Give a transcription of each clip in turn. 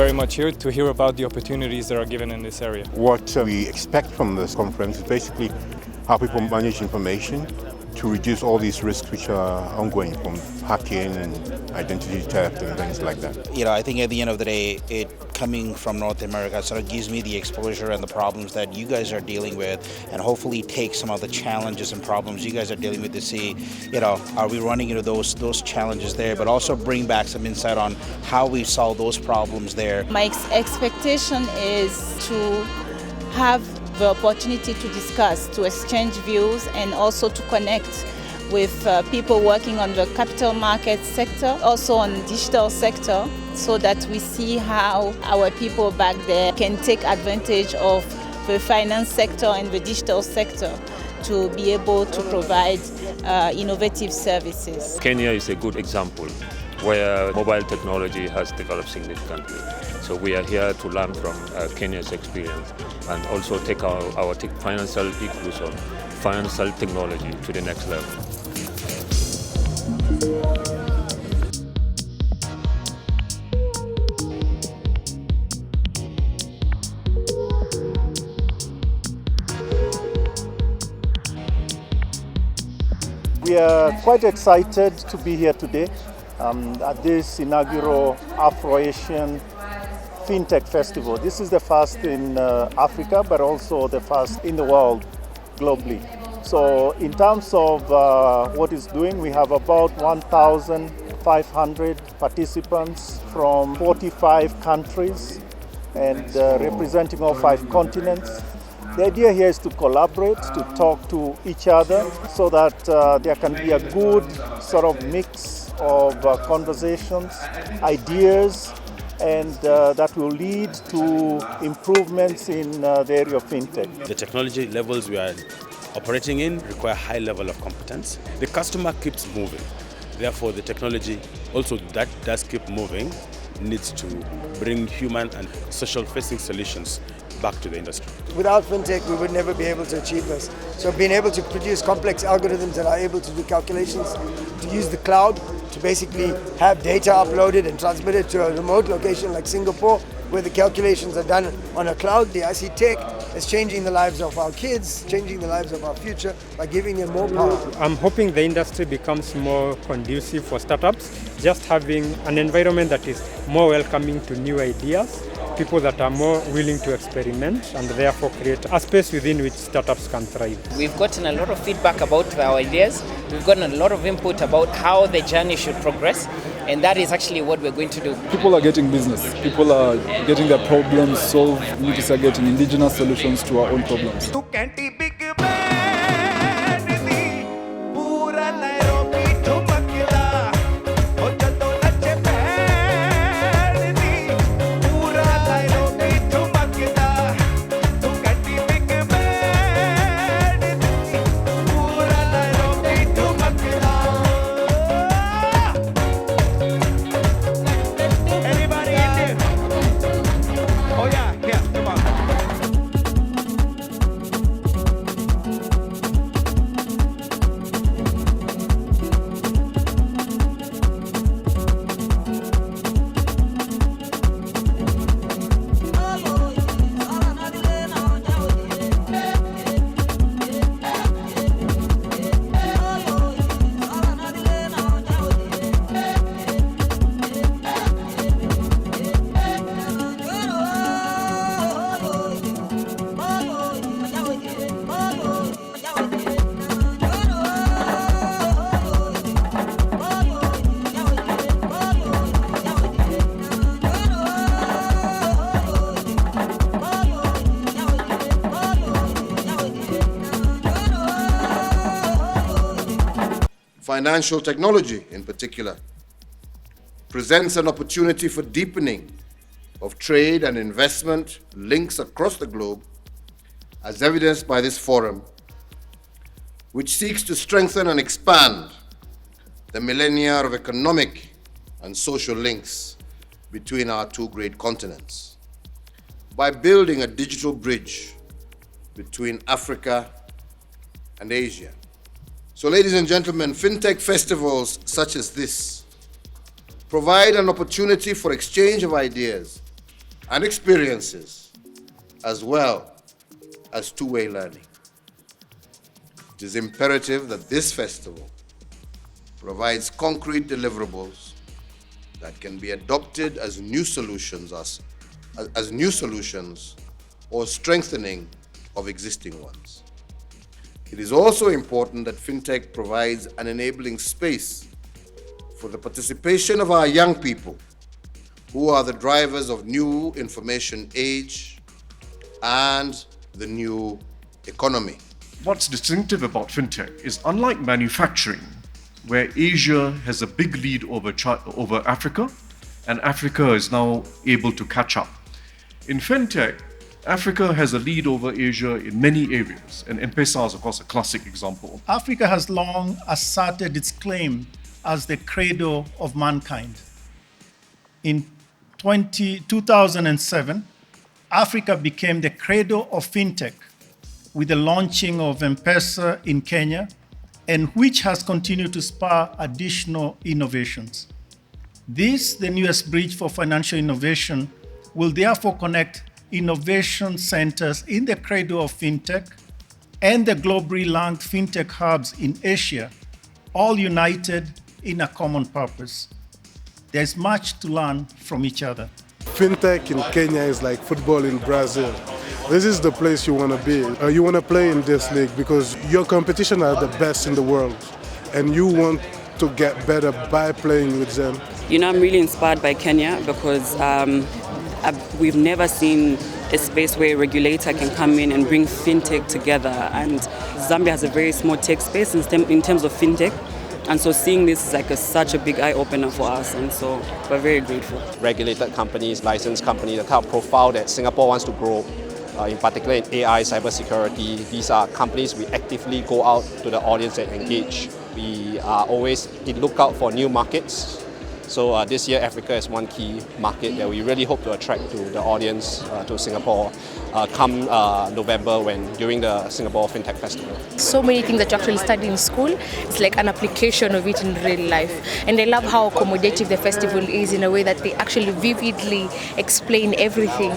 very much here to hear about the opportunities that are given in this area. What we expect from this conference is basically how people manage information to reduce all these risks which are ongoing, from hacking and identity theft and things like that. I think at the end of the day, it coming from North America sort of gives me the exposure and the problems that you guys are dealing with, and hopefully take some of the challenges and problems you guys are dealing with to see, are we running into those challenges there, but also bring back some insight on how we solve those problems there. My expectation is to have the opportunity to discuss, to exchange views, and also to connect with people working on the capital market sector, also on the digital sector, so that we see how our people back there can take advantage of the finance sector and the digital sector to be able to provide innovative services. Kenya is a good example where mobile technology has developed significantly. So we are here to learn from Kenya's experience and also take our financial inclusion, financial technology to the next level. We are quite excited to be here today at this inaugural Afro-Asian FinTech Festival. This is the first in Africa, but also the first in the world globally. So in terms of what it's doing, we have about 1,500 participants from 45 countries and representing all 5 continents. The idea here is to collaborate, to talk to each other so that there can be a good sort of mix of conversations, ideas, and that will lead to improvements in the area of fintech. The technology levels we are operating in require high level of competence. The customer keeps moving. Therefore, the technology also that does keep moving needs to bring human and social-facing solutions back to the industry. Without fintech, we would never be able to achieve this. So being able to produce complex algorithms that are able to do calculations, to use the cloud, to basically have data uploaded and transmitted to a remote location like Singapore, where the calculations are done on a cloud. The IC Tech is changing the lives of our kids, changing the lives of our future by giving them more power. I'm hoping the industry becomes more conducive for startups, just having an environment that is more welcoming to new ideas, people that are more willing to experiment and therefore create a space within which startups can thrive. We've gotten a lot of feedback about our ideas. We've gotten a lot of input about how the journey should progress, and that is actually what we're going to do. People are getting business. People are getting their problems solved. We need to start getting indigenous solutions to our own problems. Financial technology, in particular, presents an opportunity for deepening of trade and investment links across the globe, as evidenced by this forum, which seeks to strengthen and expand the millennia of economic and social links between our 2 great continents by building a digital bridge between Africa and Asia. So, ladies and gentlemen, FinTech festivals such as this provide an opportunity for exchange of ideas and experiences, as well as two-way learning. It is imperative that this festival provides concrete deliverables that can be adopted as new solutions or strengthening of existing ones. It is also important that FinTech provides an enabling space for the participation of our young people, who are the drivers of new information age and the new economy. What's distinctive about FinTech is, unlike manufacturing, where Asia has a big lead over Africa, and Africa is now able to catch up. In FinTech, Africa has a lead over Asia in many areas, and M-Pesa is, of course, a classic example. Africa has long asserted its claim as the cradle of mankind. In 2007, Africa became the cradle of FinTech with the launching of M-Pesa in Kenya, and which has continued to spur additional innovations. This, the newest bridge for financial innovation, will therefore connect innovation centers in the cradle of FinTech and the globally ranked FinTech hubs in Asia, all united in a common purpose. There's much to learn from each other. FinTech in Kenya is like football in Brazil. This is the place you want to be. You want to play in this league because your competition are the best in the world, and you want to get better by playing with them. You know, I'm really inspired by Kenya because we've never seen a space where a regulator can come in and bring FinTech together. And Zambia has a very small tech space in terms of FinTech. And so seeing this is like such a big eye-opener for us, and so we're very grateful. Regulated companies, licensed companies, the type of profile that Singapore wants to grow, in particular in AI, cybersecurity. These are companies we actively go out to the audience and engage. We are always in lookout for new markets. So this year, Africa is one key market that we really hope to attract to the audience to Singapore come November during the Singapore FinTech Festival. So many things that you actually study in school, it's like an application of it in real life. And I love how accommodative the festival is in a way that they actually vividly explain everything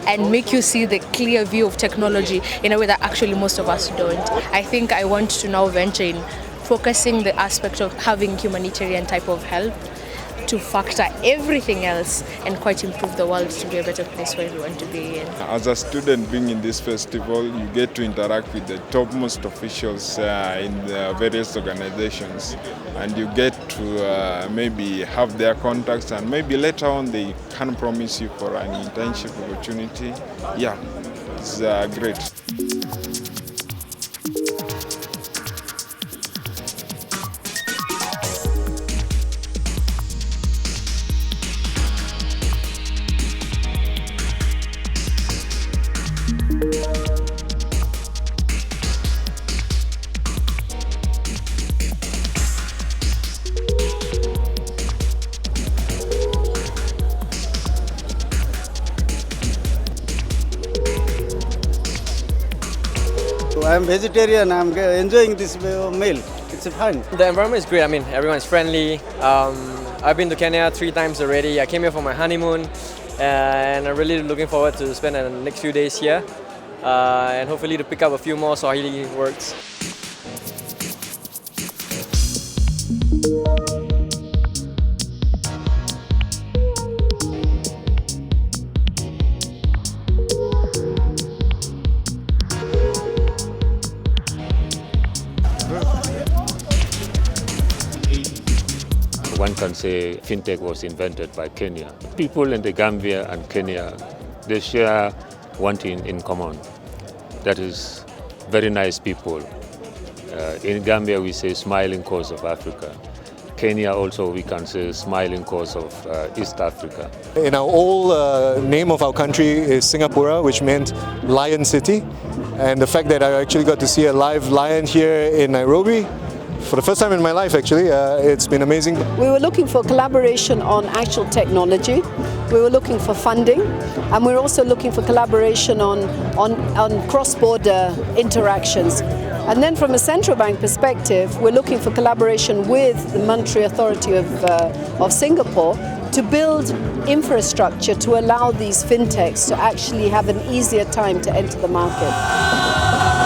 and make you see the clear view of technology in a way that actually most of us don't. I think I want to now venture in focusing the aspect of having humanitarian type of help to factor everything else and quite improve the world to be a better place where we want to be in. As a student being in this festival, you get to interact with the topmost officials in the various organizations, and you get to maybe have their contacts, and maybe later on they can promise you for an internship opportunity. Yeah, it's great. I'm vegetarian, I'm enjoying this meal. It's fun. The environment is great. I mean, everyone's friendly. I've been to Kenya 3 times already. I came here for my honeymoon, and I'm really looking forward to spend the next few days here, and hopefully to pick up a few more Swahili words. One can say FinTech was invented by Kenya. People in the Gambia and Kenya, they share one thing in common. That is very nice people. In Gambia we say smiling coast of Africa. Kenya also we can say smiling coast of East Africa. In our old name of our country is Singapura, which meant Lion City. And the fact that I actually got to see a live lion here in Nairobi, for the first time in my life actually, it's been amazing. We were looking for collaboration on actual technology, we were looking for funding, and we're also looking for collaboration on cross-border interactions. And then from a central bank perspective, we're looking for collaboration with the Monetary Authority of Singapore to build infrastructure to allow these fintechs to actually have an easier time to enter the market.